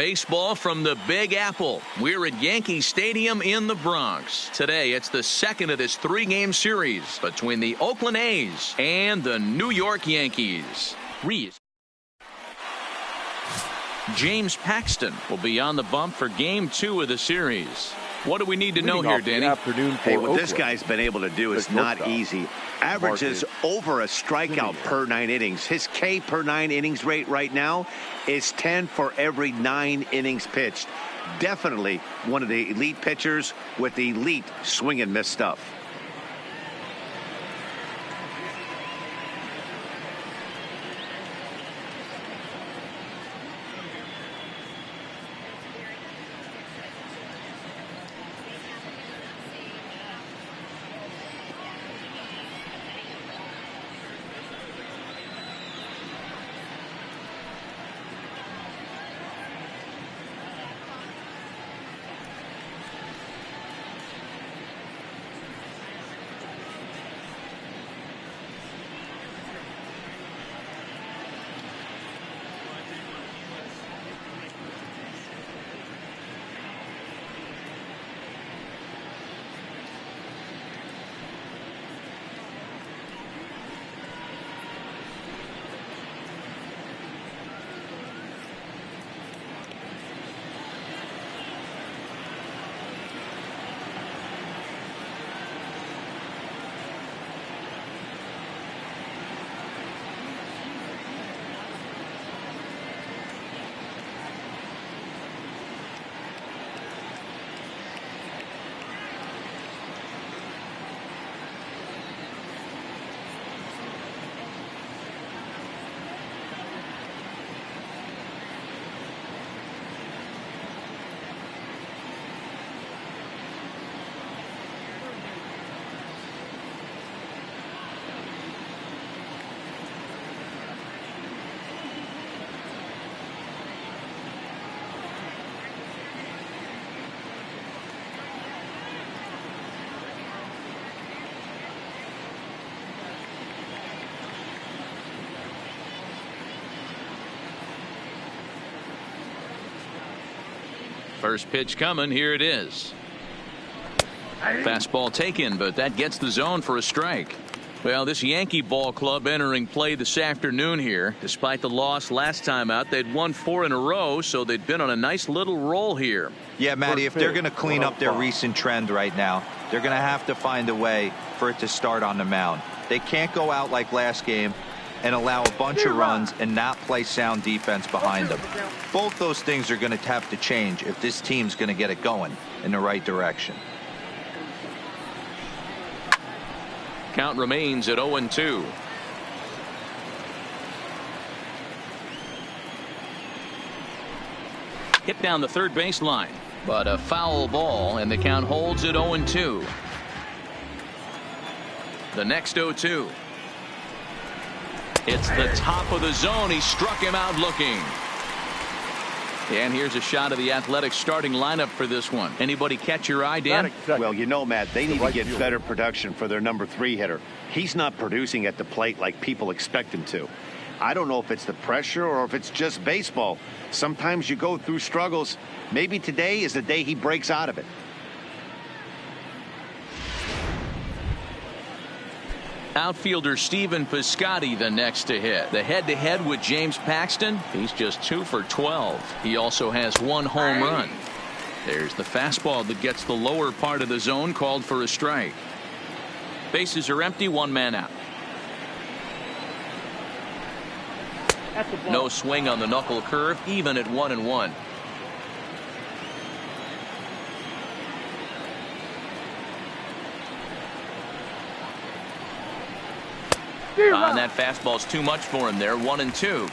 Baseball from the Big Apple. We're at Yankee Stadium in the Bronx. Today, it's the second of this three-game series between the Oakland A's and the New York Yankees. James Paxton will be on the bump for Game 2 of the series. What do we need to know here, Danny? Hey, what this guy's been able to do is not easy. Averages over a strikeout per 9 innings. His K per 9 innings rate right now is 10 for every 9 innings pitched. Definitely one of the elite pitchers with elite swing and miss stuff. First pitch coming. Here it is. Fastball taken, but that gets the zone for a strike. Well, this Yankee ball club entering play this afternoon here. Despite the loss last time out, they'd won 4 in a row, so they'd been on a nice little roll here. Yeah, Matty, if they're going to clean up their recent trend right now, they're going to have to find a way for it to start on the mound. They can't go out like last game and allow a bunch of runs and not play sound defense behind them. Both those things are going to have to change if this team's going to get it going in the right direction. Count remains at 0-2. Hit down the third baseline, but a foul ball, and the count holds at 0-2. The next 0-2. It's the top of the zone. He struck him out looking. And here's a shot of the Athletics starting lineup for this one. Anybody catch your eye, Dan? Well, you know, Matt, they need to get better production for their number 3 hitter. He's not producing at the plate like people expect him to. I don't know if it's the pressure or if it's just baseball. Sometimes you go through struggles. Maybe today is the day he breaks out of it. Outfielder Stephen Piscotty the next to hit. The head-to-head with James Paxton. He's just 2 for 12. He also has 1 home run. There's the fastball that gets the lower part of the zone, called for a strike. Bases are empty, 1 man out. No swing on the knuckle curve, even at 1-1. And that fastball's too much for him there. 1-2.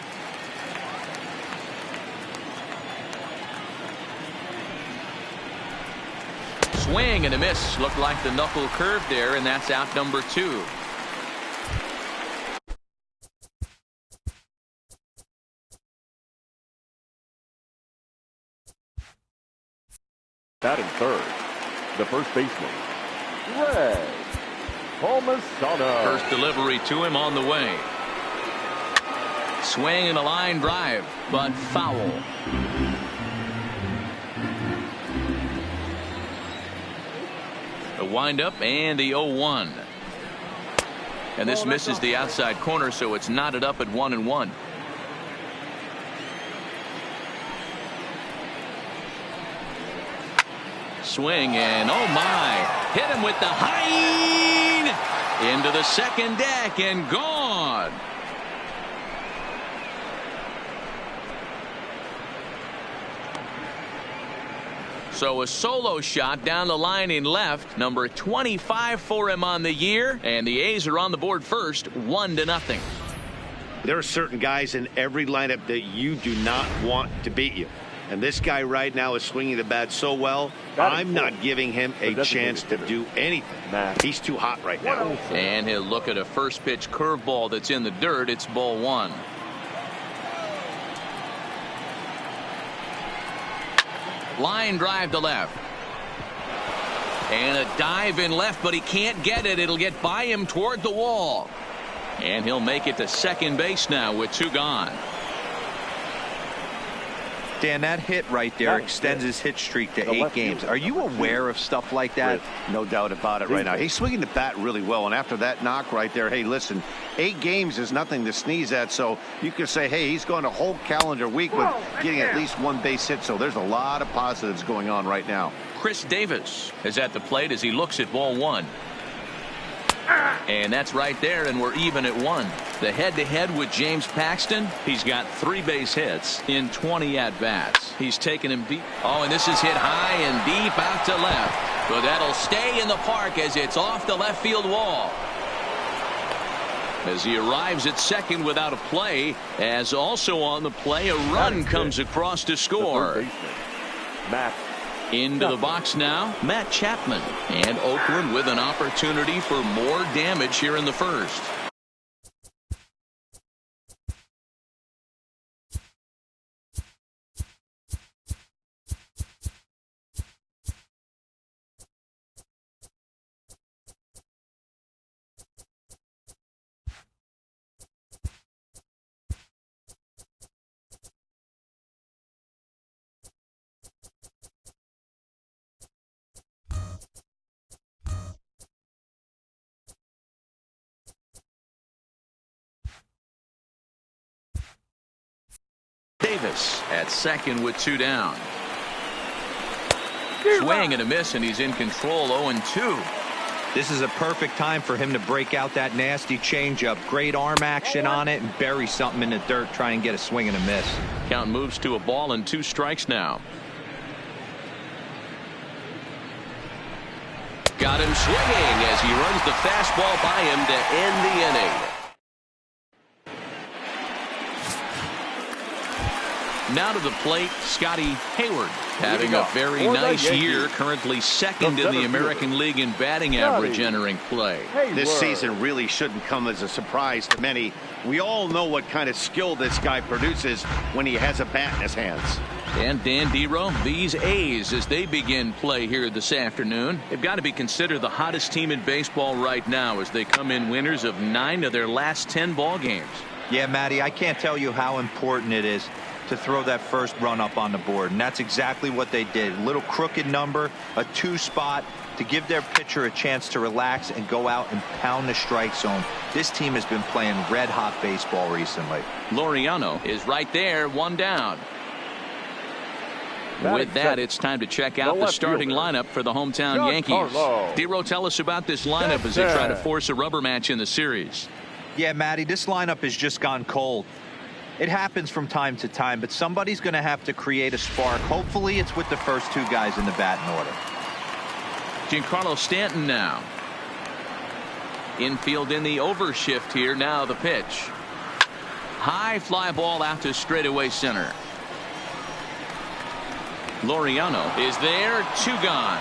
Swing and a miss. Looked like the knuckle curve there, and that's out number 2. Batting third, the first baseman, Red Palmisano. First delivery to him on the way. Swing and a line drive, but foul. windup and the 0-1. And this misses the outside corner, so it's knotted up at 1-1. Swing and oh my, hit him with the high into the second deck and gone. So a solo shot down the line in left, number 25 for him on the year, and the A's are on the board first, 1-0. There are certain guys in every lineup that you do not want to beat you. And this guy right now is swinging the bat so well, I'm not giving him a chance to do anything. He's too hot right now. And he'll look at a first pitch curveball that's in the dirt. It's ball 1. Line drive to left. And a dive in left, but he can't get it. It'll get by him toward the wall. And he'll make it to second base now with 2 gone. Dan, that hit right there extends his hit streak to 8 games. Are you aware of stuff like that? No doubt about it right now. He's swinging the bat really well, and after that knock right there, hey, listen, 8 games is nothing to sneeze at, so you could say, hey, he's going a whole calendar week with getting at least 1 base hit, so there's a lot of positives going on right now. Chris Davis is at the plate as he looks at ball 1. And that's right there, and we're even at 1. The head-to-head with James Paxton. He's got 3 base hits in 20 at-bats. He's taken him deep. Oh, and this is hit high and deep out to left. But that'll stay in the park as it's off the left field wall. As he arrives at second without a play, as also on the play, a run comes across to score. Into the box now, Matt Chapman. And Oakland with an opportunity for more damage here in the first. Davis at second with 2 down. Swing and a miss, and he's in control. 0-2. This is a perfect time for him to break out that nasty changeup. Great arm action on it and bury something in the dirt. Try and get a swing and a miss. Count moves to a ball and 2 strikes now. Got him swinging as he runs the fastball by him to end the inning. Now to the plate, Scotty Hayward, having a very nice year, currently second in the American League in batting average entering play. This season really shouldn't come as a surprise to many. We all know what kind of skill this guy produces when he has a bat in his hands. And Dan Dero, these A's, as they begin play here this afternoon, they've got to be considered the hottest team in baseball right now as they come in winners of 9 of their last 10 ball games. Yeah, Matty, I can't tell you how important it is to throw that first run up on the board, and that's exactly what they did. A little crooked number, a 2 spot to give their pitcher a chance to relax and go out and pound the strike zone. This team has been playing red hot baseball recently. Laureano is right there, 1 down. With that, it's time to check out the starting lineup for the hometown Yankees. Dero, tell us about this lineup as they try to force a rubber match in the series. Yeah, Matty, this lineup has just gone cold. It happens from time to time, but somebody's going to have to create a spark. Hopefully it's with the first 2 guys in the batting order. Giancarlo Stanton now. Infield in the overshift here. Now the pitch. High fly ball out to straightaway center. Laureano is there. 2 gone.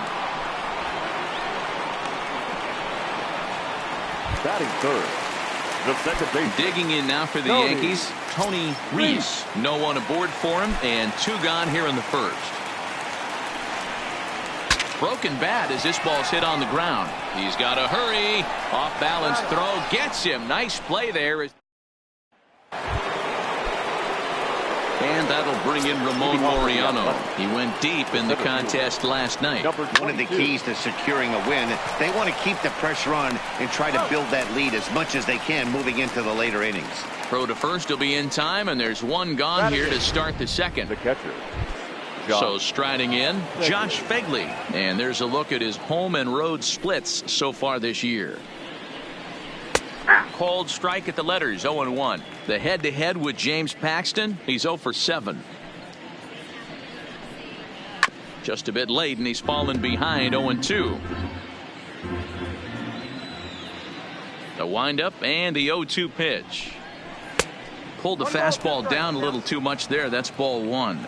Batting third, the second base. Digging in now for the Yankees, Tony Reese. No one aboard for him, and 2 gone here in the first. Broken bat as this ball's hit on the ground. He's got to hurry. Off balance throw gets him. Nice play there. And that'll bring in Ramon Laureano. He went deep in the contest last night. One of the keys to securing a win, they want to keep the pressure on and try to build that lead as much as they can moving into the later innings. Throw to first will be in time, and there's one gone here to start the second. The catcher. So striding in, Josh Fegley. And there's a look at his home and road splits so far this year. Cold strike at the letters, 0-1. The head-to-head with James Paxton, he's 0 for 7. Just a bit late, and he's fallen behind, 0-2. The windup and the 0-2 pitch. Pulled the fastball down a little too much there. That's ball 1.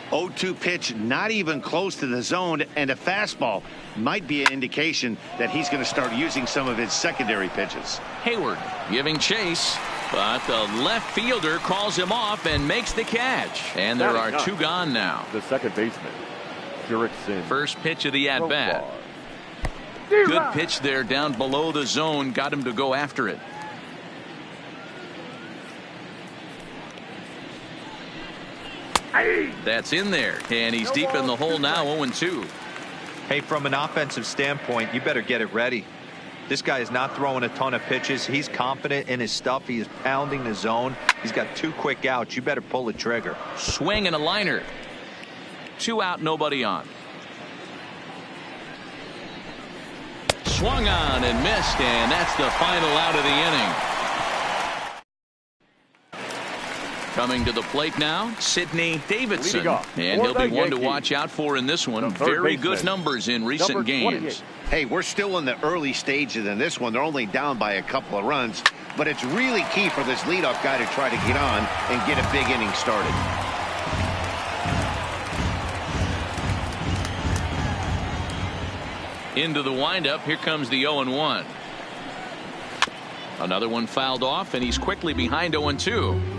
0-2 pitch, not even close to the zone, and a fastball might be an indication that he's going to start using some of his secondary pitches. Hayward giving chase, but the left fielder calls him off and makes the catch. And there are 2 gone now. The second baseman, Jurickson. First pitch of the at-bat. Good pitch there down below the zone, got him to go after it. That's in there, and he's deep in the hole now, 0-2. Hey, from an offensive standpoint, you better get it ready. This guy is not throwing a ton of pitches. He's confident in his stuff. He is pounding the zone. He's got 2 quick outs. You better pull the trigger. Swing and a liner. 2 out, nobody on. Swung on and missed, and that's the final out of the inning. Coming to the plate now, Sidney Davidson. And he'll be one to watch out for in this one. Very good numbers in recent games. Hey, we're still in the early stages in this one. They're only down by a couple of runs, but it's really key for this leadoff guy to try to get on and get a big inning started. Into the windup, here comes the 0-1. Another one fouled off, and he's quickly behind 0-2.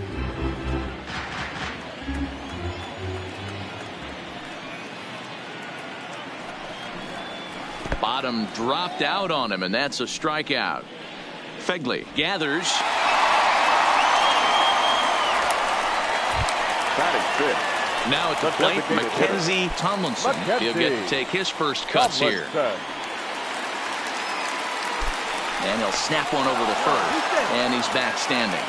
Bottom dropped out on him, and that's a strikeout. Fegley gathers. Now at the plate, Mackenzie Tomlinson. He'll get to take his first cuts here. And he'll snap one over to first. And he's back standing.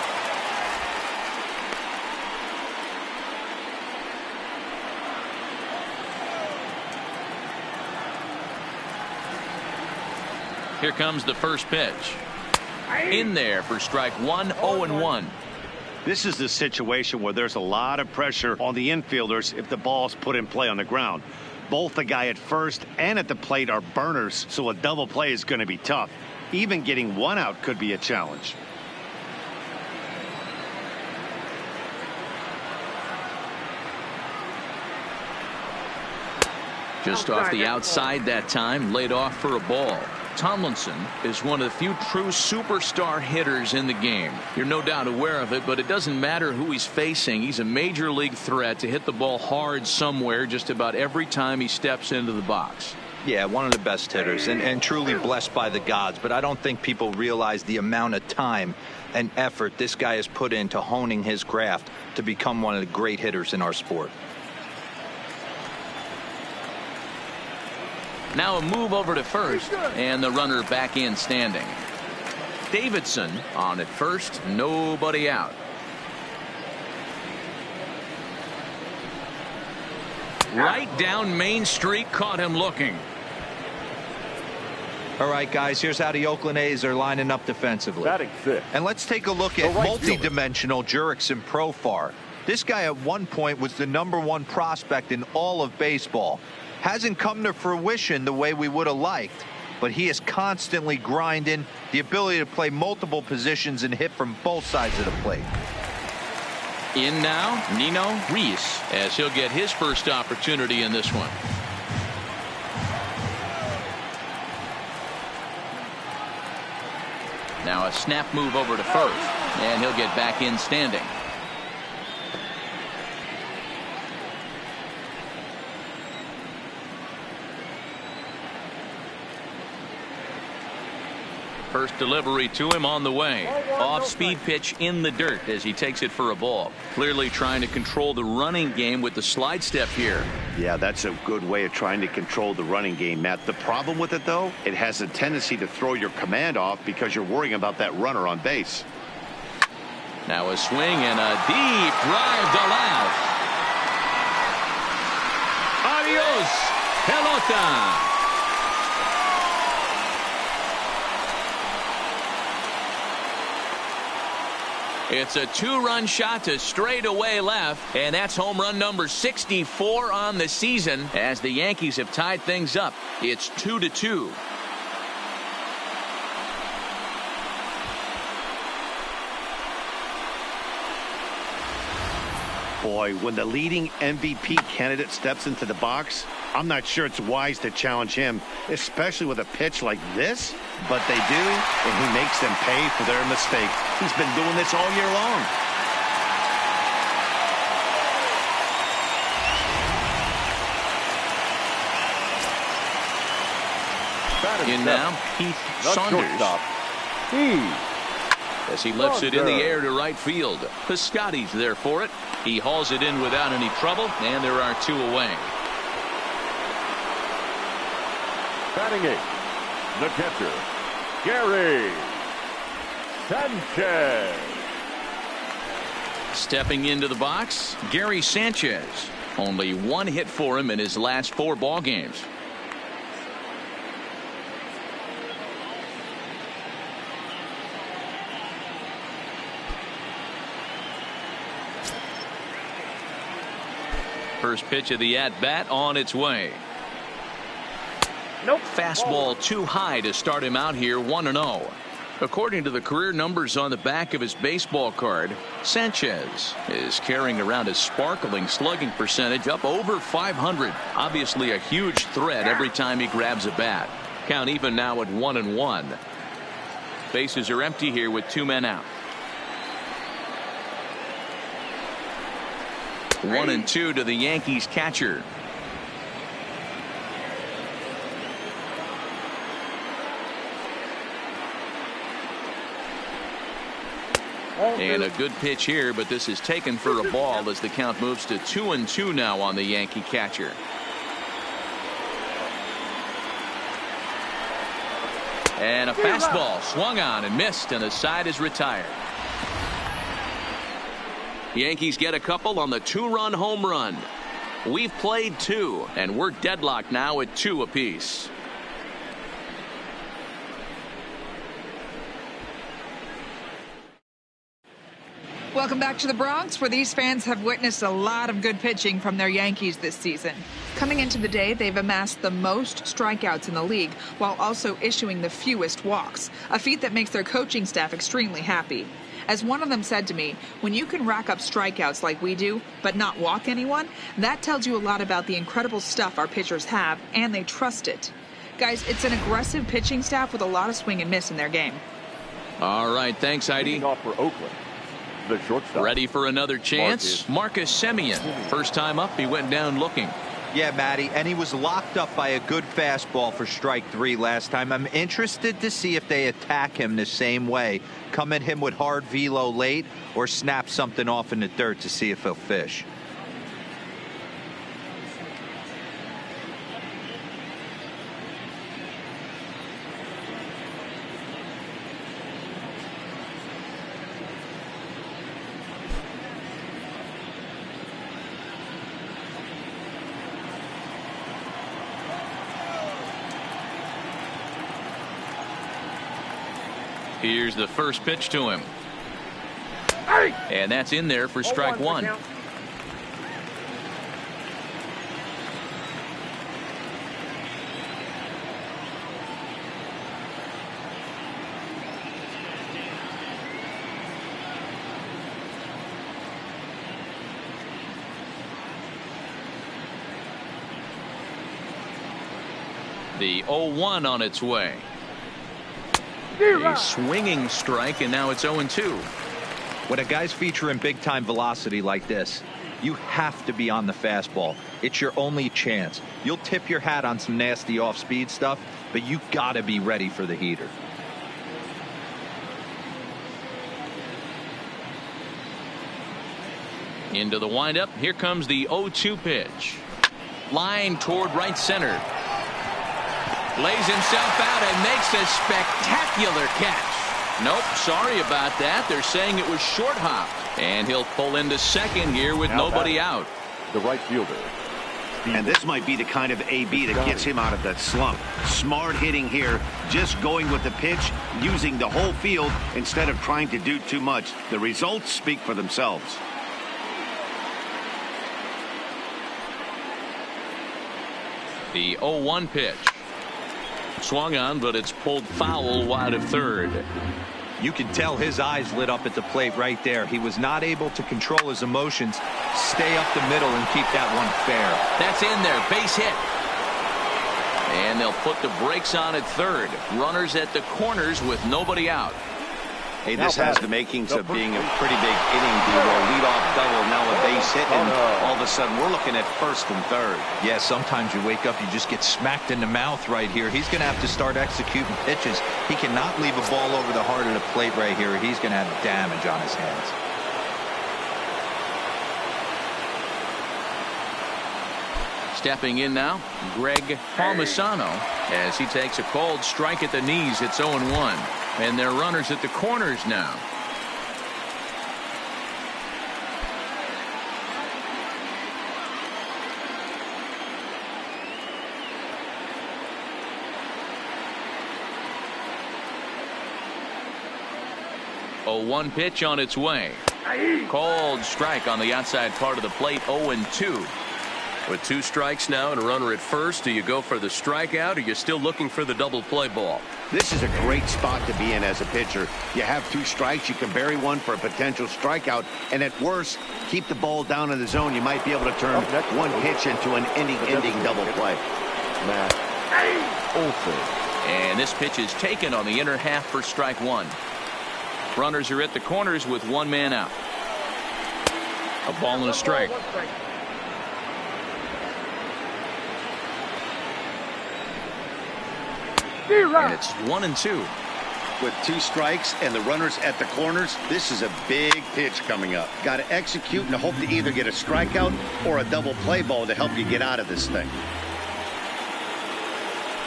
Here comes the first pitch. In there for strike 1, 0-1. This is the situation where there's a lot of pressure on the infielders if the ball's put in play on the ground. Both the guy at first and at the plate are burners, so a double play is going to be tough. Even getting 1 out could be a challenge. Just off the outside that time, laid off for a ball. Tomlinson is one of the few true superstar hitters in the game. You're no doubt aware of it, but it doesn't matter who he's facing. He's a major league threat to hit the ball hard somewhere just about every time he steps into the box. Yeah, one of the best hitters and truly blessed by the gods, but I don't think people realize the amount of time and effort this guy has put into honing his craft to become one of the great hitters in our sport. Now a move over to first, and the runner back in standing. Davidson on at first, nobody out. Right down Main Street, caught him looking. All right, guys, here's how the Oakland A's are lining up defensively. And let's take a look at multi-dimensional Jurickson Profar. This guy at one point was the #1 prospect in all of baseball. Hasn't come to fruition the way we would have liked, but he is constantly grinding, the ability to play multiple positions and hit from both sides of the plate. In now, Nino Reese, as he'll get his first opportunity in this one. Now a snap move over to first, and he'll get back in standing. First delivery to him on the way. Off-speed pitch in the dirt as he takes it for a ball. Clearly trying to control the running game with the slide step here. Yeah, that's a good way of trying to control the running game, Matt. The problem with it, though, it has a tendency to throw your command off because you're worrying about that runner on base. Now a swing and a deep drive to left. Adios, pelota. It's a two-run shot to straightaway left, and that's home run number 64 on the season as the Yankees have tied things up. It's 2-2. Boy, when the leading MVP candidate steps into the box, I'm not sure it's wise to challenge him, especially with a pitch like this. But they do, and he makes them pay for their mistake. He's been doing this all year long. In now, Keith Saunders. As he lifts it in the air to right field. Piscotty's there for it. He hauls it in without any trouble, and there are two away. Batting eighth, the catcher, Gary Sanchez. Stepping into the box, Gary Sanchez. Only one hit for him in his last 4 ball games. First pitch of the at-bat on its way. Nope. Fastball too high to start him out here 1-0. According to the career numbers on the back of his baseball card, Sanchez is carrying around a sparkling slugging percentage up over 500. Obviously a huge threat every time he grabs a bat. Count even now at 1-1. Bases are empty here with 2 men out. 1-2 to the Yankees catcher. And a good pitch here, but this is taken for a ball as the count moves to 2-2 now on the Yankee catcher. And a fastball swung on and missed, and the side is retired. Yankees get a couple on the 2-run home run. We've played 2, and we're deadlocked now at 2 apiece. Welcome back to the Bronx, where these fans have witnessed a lot of good pitching from their Yankees this season. Coming into the day, they've amassed the most strikeouts in the league, while also issuing the fewest walks, a feat that makes their coaching staff extremely happy. As one of them said to me, when you can rack up strikeouts like we do, but not walk anyone, that tells you a lot about the incredible stuff our pitchers have, and they trust it. Guys, it's an aggressive pitching staff with a lot of swing and miss in their game. All right, thanks, Heidi. Off for Oakland, the shortstop. Ready for another chance? Marcus Semien. First time up, he went down looking. Yeah, Matty, and he was locked up by a good fastball for strike 3 last time. I'm interested to see if they attack him the same way. Come at him with hard velo late or snap something off in the dirt to see if he'll fish. Here's the first pitch to him. And that's in there for strike 1. The 0-1 on its way. A swinging strike, and now it's 0-2. When a guy's featuring big-time velocity like this, you have to be on the fastball. It's your only chance. You'll tip your hat on some nasty off-speed stuff, but you got to be ready for the heater. Into the windup. Here comes the 0-2 pitch. Line toward right center. Lays himself out and makes a spectacular catch. Nope, sorry about that. They're saying it was short hop. And he'll pull into second here with nobody out. The right fielder. And this might be the kind of AB that gets him out of that slump. Smart hitting here, just going with the pitch, using the whole field instead of trying to do too much. The results speak for themselves. The 0-1 pitch. Swung on, but it's pulled foul wide of third. You can tell his eyes lit up at the plate right there. He was not able to control his emotions, stay up the middle, and keep that one fair. That's in there. Base hit. And they'll put the brakes on at third. Runners at the corners with nobody out. Hey, this has the makings of being a pretty big inning duo. Leadoff double, now a base hit, and all of a sudden we're looking at first and third. Yeah, sometimes you wake up, you just get smacked in the mouth right here. He's going to have to start executing pitches. He cannot leave a ball over the heart of the plate right here. He's going to have damage on his hands. Stepping in now, Greg Palmisano, as he takes a cold strike at the knees. It's 0-1. And they're runners at the corners now. A 1 pitch on its way. Cold strike on the outside part of the plate. 0-2. With 2 strikes now and a runner at first, do you go for the strikeout or you're still looking for the double play ball? This is a great spot to be in as a pitcher. You have 2 strikes, you can bury one for a potential strikeout, and at worst, keep the ball down in the zone. You might be able to turn one pitch into an inning-ending double play. Matt Olson. And this pitch is taken on the inner half for strike 1. Runners are at the corners with 1 man out. A ball and a strike. And it's 1-2. With 2 strikes and the runners at the corners, this is a big pitch coming up. Got to execute and hope to either get a strikeout or a double play ball to help you get out of this thing.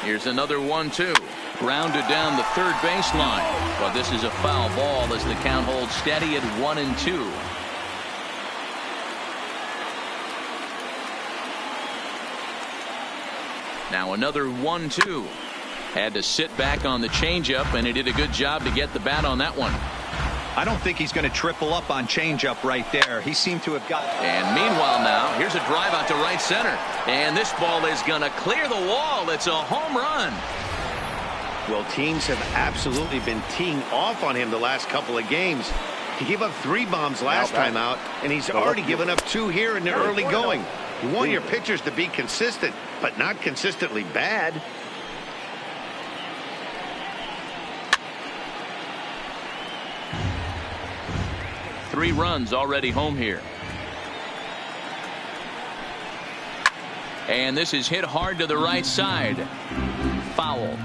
Here's another 1-2. Grounded down the third baseline. But this is a foul ball as the count holds steady at 1-2. Now another 1-2. Had to sit back on the changeup, and he did a good job to get the bat on that one. I don't think he's going to triple up on changeup right there. He seemed to have got. And meanwhile now, here's a drive out to right center. And this ball is going to clear the wall. It's a home run. Well, teams have absolutely been teeing off on him the last couple of games. He gave up 3 bombs last time out, and he's already given up 2 here in the early going. You want your pitchers to be consistent, but not consistently bad. Three runs already home here. And this is hit hard to the right side. Foul.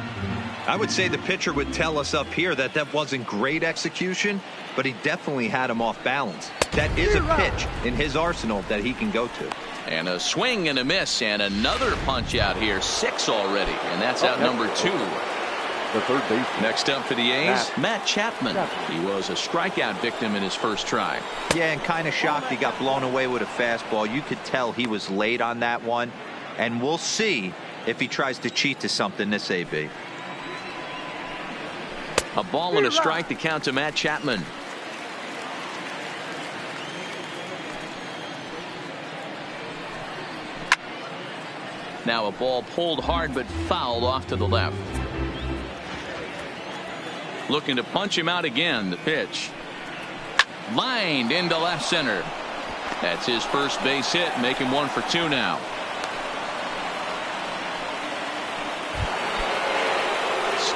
I would say the pitcher would tell us up here that that wasn't great execution, but he definitely had him off balance. That is a pitch in his arsenal that he can go to. And a swing and a miss, and another punch out here. 6 already, and that's out number 2. The third base. Next up for the A's, Matt Chapman. He was a strikeout victim in his first try. Yeah, and kind of shocked he got blown away with a fastball. You could tell he was late on that one, and we'll see if he tries to cheat to something this AB. A ball and a strike to count to Matt Chapman. Now a ball pulled hard but fouled off to the left. Looking to punch him out again. The pitch lined into left center. That's his first base hit, making 1 for 2 now.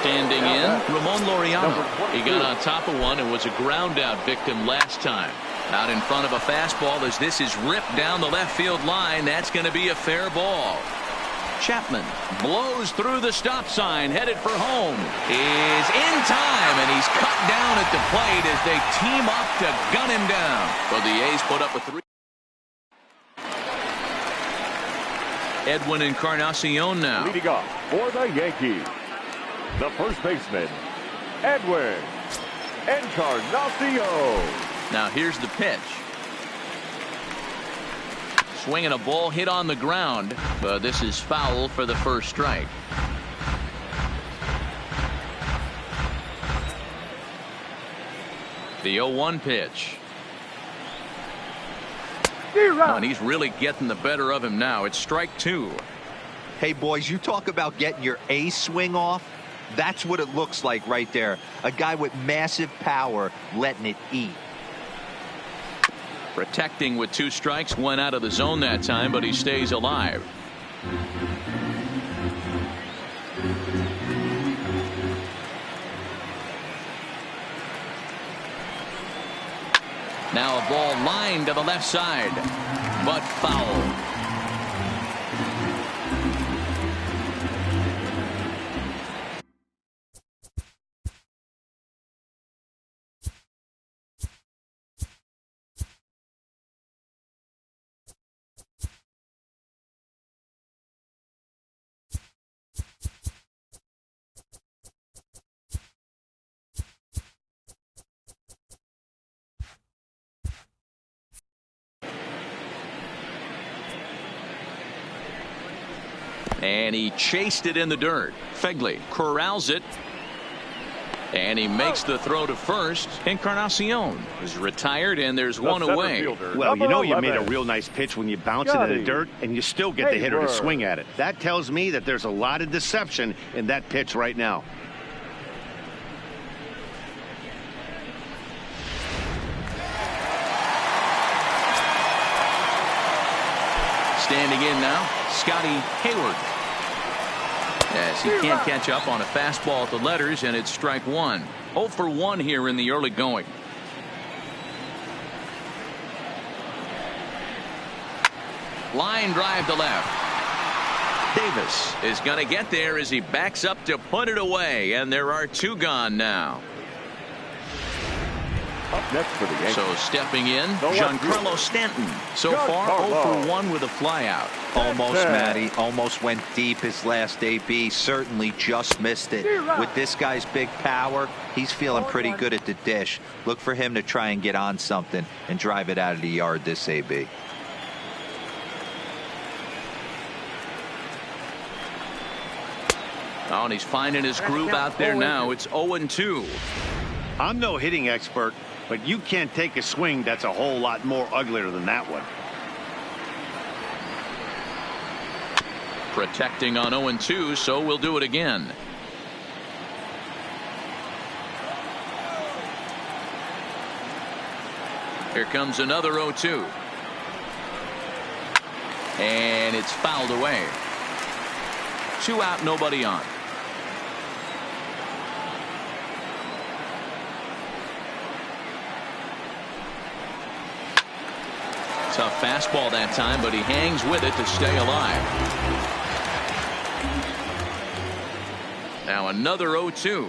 Standing in, Ramon Laureano. He got on top of one and was a ground out victim last time. Out in front of a fastball as this is ripped down the left field line. That's going to be a fair ball. Chapman blows through the stop sign, headed for home. Is in time, and he's cut down at the plate as they team up to gun him down. But the A's put up a 3. Edwin Encarnacion now. Leading off for the Yankees, the first baseman, Edwin Encarnacion. Now here's the pitch. Swinging a ball hit on the ground, but this is foul for the first strike. The 0-1 pitch. And he's really getting the better of him now. It's strike 2. Hey, boys, you talk about getting your A swing off. That's what it looks like right there. A guy with massive power letting it eat. Protecting with 2 strikes, went out of the zone that time, but he stays alive. Now a ball lined to the left side, but foul. And he chased it in the dirt. Fegley corrals it. And he makes the throw to first. Encarnacion is retired, and there's one away. Well, you know you made a real nice pitch when you bounce it in the dirt, and you still get the hitter to swing at it. That tells me that there's a lot of deception in that pitch right now. Standing in now, Scotty Hayward. As he can't catch up on a fastball at the letters, and it's strike 1. 0 for 1 here in the early going. Line drive to left. Davis is going to get there as he backs up to put it away, and there are 2 gone now. Up next for the Yankees. So stepping in, Giancarlo Stanton. So far, 0 for 1 with a flyout. Almost, Matty. Almost went deep his last AB. Certainly just missed it. With this guy's big power, he's feeling pretty good at the dish. Look for him to try and get on something and drive it out of the yard this AB. Oh, and he's finding his groove out there now. It's 0-2. I'm no hitting expert, but you can't take a swing that's a whole lot more uglier than that one. Protecting on 0-2, so we'll do it again. Here comes another 0-2. And it's fouled away. 2 out, nobody on. Tough fastball that time, but he hangs with it to stay alive. Now another 0-2.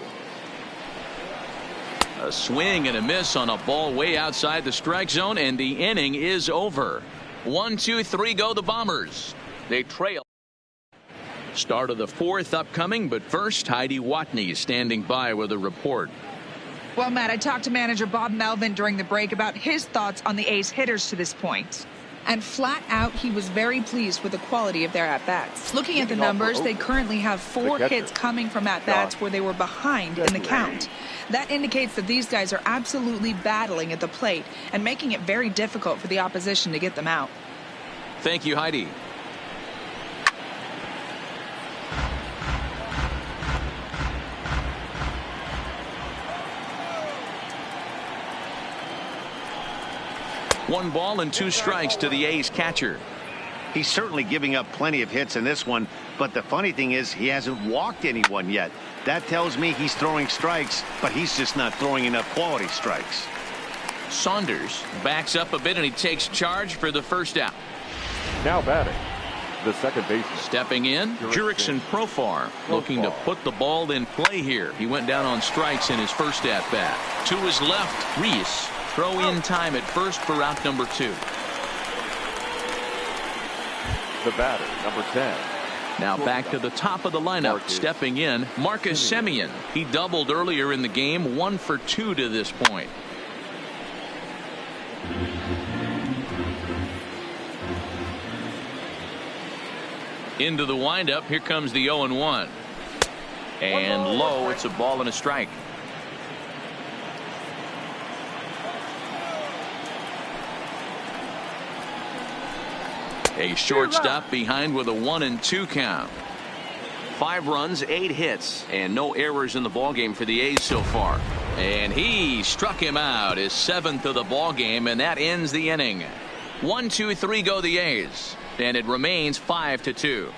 A swing and a miss on a ball way outside the strike zone, and the inning is over. 1, 2, 3 go the Bombers. They trail. Start of the 4th upcoming, but first Heidi Watney is standing by with a report. Well, Matt, I talked to manager Bob Melvin during the break about his thoughts on the A's hitters to this point. And flat out, he was very pleased with the quality of their at-bats. Looking at the numbers, they currently have 4 hits coming from at-bats where they were behind in the count. That indicates that these guys are absolutely battling at the plate and making it very difficult for the opposition to get them out. Thank you, Heidi. One ball and 2 strikes to the A's catcher. He's certainly giving up plenty of hits in this one, but the funny thing is he hasn't walked anyone yet. That tells me he's throwing strikes, but he's just not throwing enough quality strikes. Saunders backs up a bit, and he takes charge for the first out. Now batting, the second baseman. Stepping in, Jurickson Profar, looking to put the ball in play here. He went down on strikes in his first at-bat. To his left, Reese. Throw in time at first for out number 2. the batter, number 10. Now back to the top of the lineup. Stepping in, Marcus Semien. He doubled earlier in the game, 1 for 2 to this point. Into the windup. Here comes the 0-1. And low. It's a ball and a strike. A shortstop behind with a 1-2 count. 5 runs, 8 hits, and no errors in the ballgame for the A's so far. And he struck him out, his 7th of the ballgame, and that ends the inning. 1, 2, 3 go the A's, and it remains 5-2.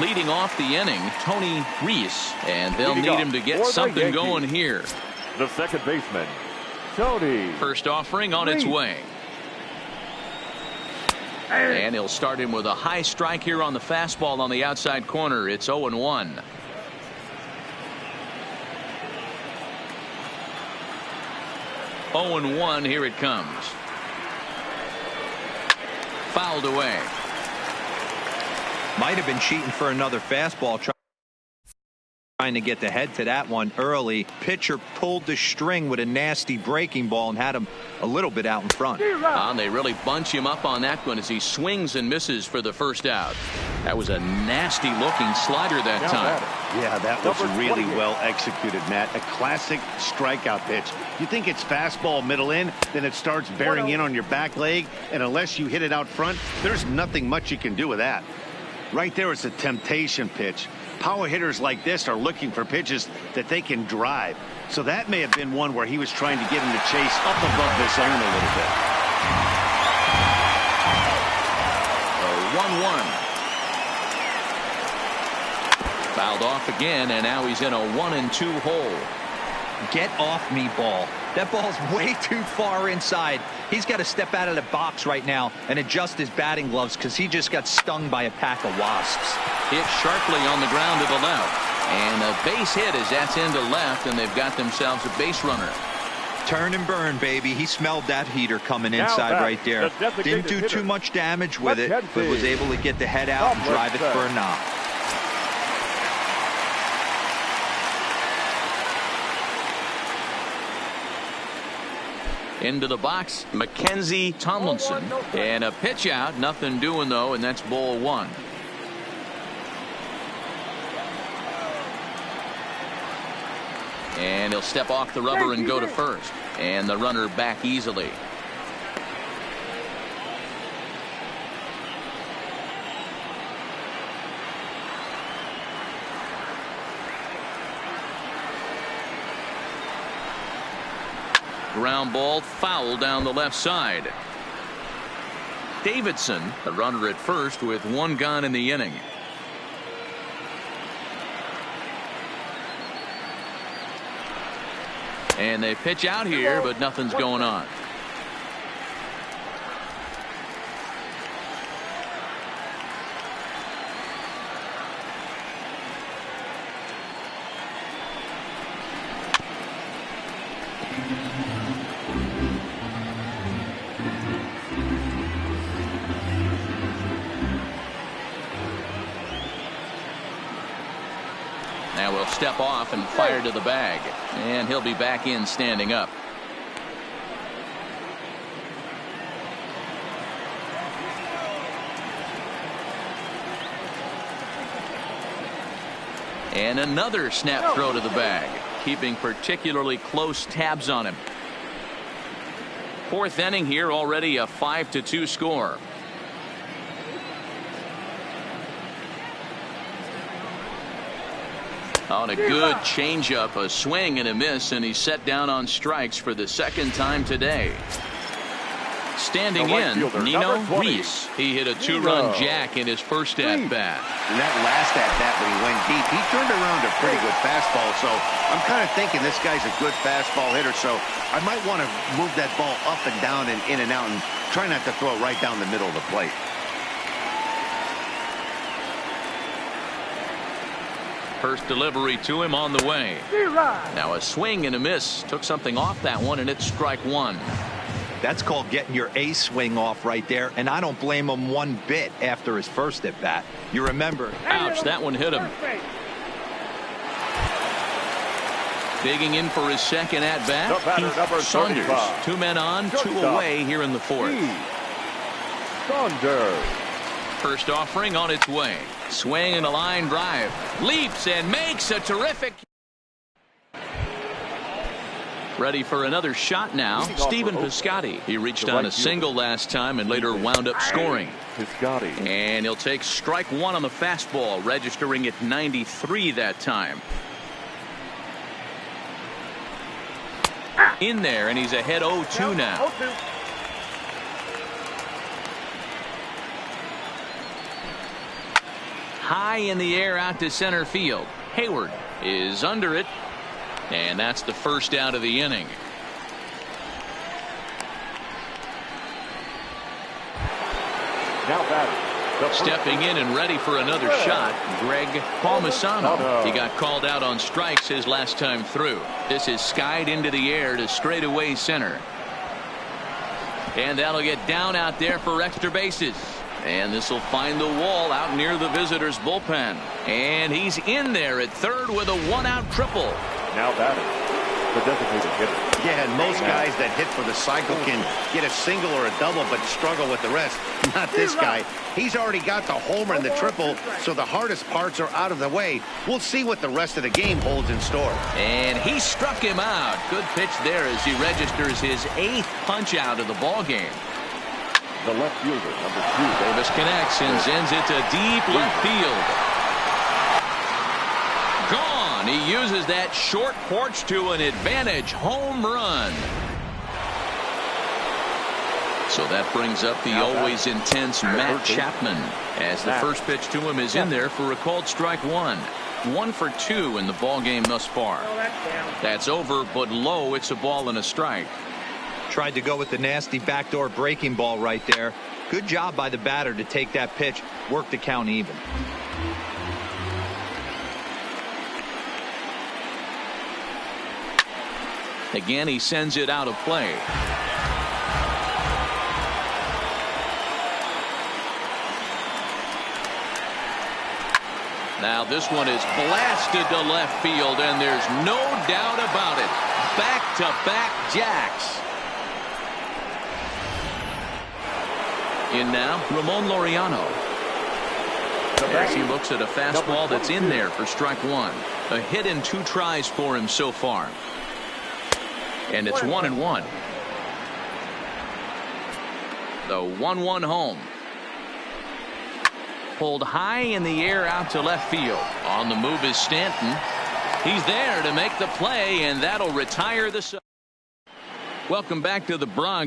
Leading off the inning, Tony Reese, and they'll need him to get something going here. The second baseman, Tony. First offering on its way. And he'll start him with a high strike here on the fastball on the outside corner. It's 0-1. Here it comes. Fouled away. Might have been cheating for another fastball, trying to get the head to that one early. Pitcher pulled the string with a nasty breaking ball and had him a little bit out in front. And they really bunch him up on that one as he swings and misses for the first out. That was a nasty looking slider that time. Yeah, that was really well executed, Matt. A classic strikeout pitch. You think it's fastball middle in, then it starts bearing in on your back leg, and unless you hit it out front, there's nothing much you can do with that. Right there is a temptation pitch. Power hitters like this are looking for pitches that they can drive. So that may have been one where he was trying to get him to chase up above the zone a little bit. 1-1. Fouled off again, and now he's in a 1-2 hole. Get off me, ball. That ball's way too far inside. He's got to step out of the box right now and adjust his batting gloves because he just got stung by a pack of wasps. Hit sharply on the ground to the left. And a base hit as that's into left, and they've got themselves a base runner. Turn and burn, baby. He smelled that heater coming inside right there. Didn't do too much damage with it, but was able to get the head out and drive it for a knock. Into the box, Mackenzie Tomlinson. And a pitch out, nothing doing though, and that's ball 1. And he'll step off the rubber and go to first. And the runner back easily. Ground ball foul down the left side. Davidson, the runner at first with 1 gone in the inning. And they pitch out here, but nothing's going on. Now we'll step off and fire to the bag, and he'll be back in standing up. And another snap throw to the bag, keeping particularly close tabs on him. 4th inning here, already a 5-2 score. On a good changeup, a swing and a miss, and he's set down on strikes for the 2nd time today. Standing in, Nino Reese. He hit a 2-run jack in his first at-bat. And that last at-bat when he went deep, he turned around a pretty good fastball. So I'm kind of thinking this guy's a good fastball hitter. So I might want to move that ball up and down and in and out and try not to throw it right down the middle of the plate. First delivery to him on the way. Now a swing and a miss. Took something off that one, and it's strike one. That's called getting your A swing off right there, and I don't blame him one bit after his first at bat. You remember. Ouch, that one hit him. Digging in for his second at bat, Keith Saunders. 2 men on, 2 away here in the fourth. Saunders. First offering on its way. Swing and a line drive. Leaps and makes a terrific. Ready for another shot now. Steven Piscotty. He reached on a single last time and later wound up scoring. And he'll take strike one on the fastball, registering at 93 that time. In there, and he's ahead 0-2 now. High in the air out to center field. Hayward is under it, and that's the first out of the inning. Now batting. Stepping in and ready for another shot, Greg Palmisano. He got called out on strikes his last time through. This is skied into the air to straightaway center. And that'll get down out there for extra bases. And this will find the wall out near the visitors' bullpen. And he's in there at third with a one-out triple. Now batting. The designated hitter. Yeah, and most guys that hit for the cycle can get a single or a double but struggle with the rest. Not this guy. He's already got the homer and the triple, so the hardest parts are out of the way. We'll see what the rest of the game holds in store. And he struck him out. Good pitch there as he registers his 8th punch out of the ball game. The left fielder, number 2. Davis connects and sends it to deep left field. Gone. He uses that short porch to an advantage home run. So that brings up the always intense Matt Chapman as the first pitch to him is in there for a called strike one. 1 for 2 in the ball game thus far. That's over, but low. It's a ball and a strike. Tried to go with the nasty backdoor breaking ball right there. Good job by the batter to take that pitch, work the count even. Again, he sends it out of play. Now this one is blasted to left field, and there's no doubt about it. Back-to-back jacks. In now, Ramon Laureano. As he looks at a fastball that's in there for strike one. A hit in 2 tries for him so far. And it's 1-1. The 1-1 home. Pulled high in the air out to left field. On the move is Stanton. He's there to make the play, and that'll retire the. Welcome back to the Bronx.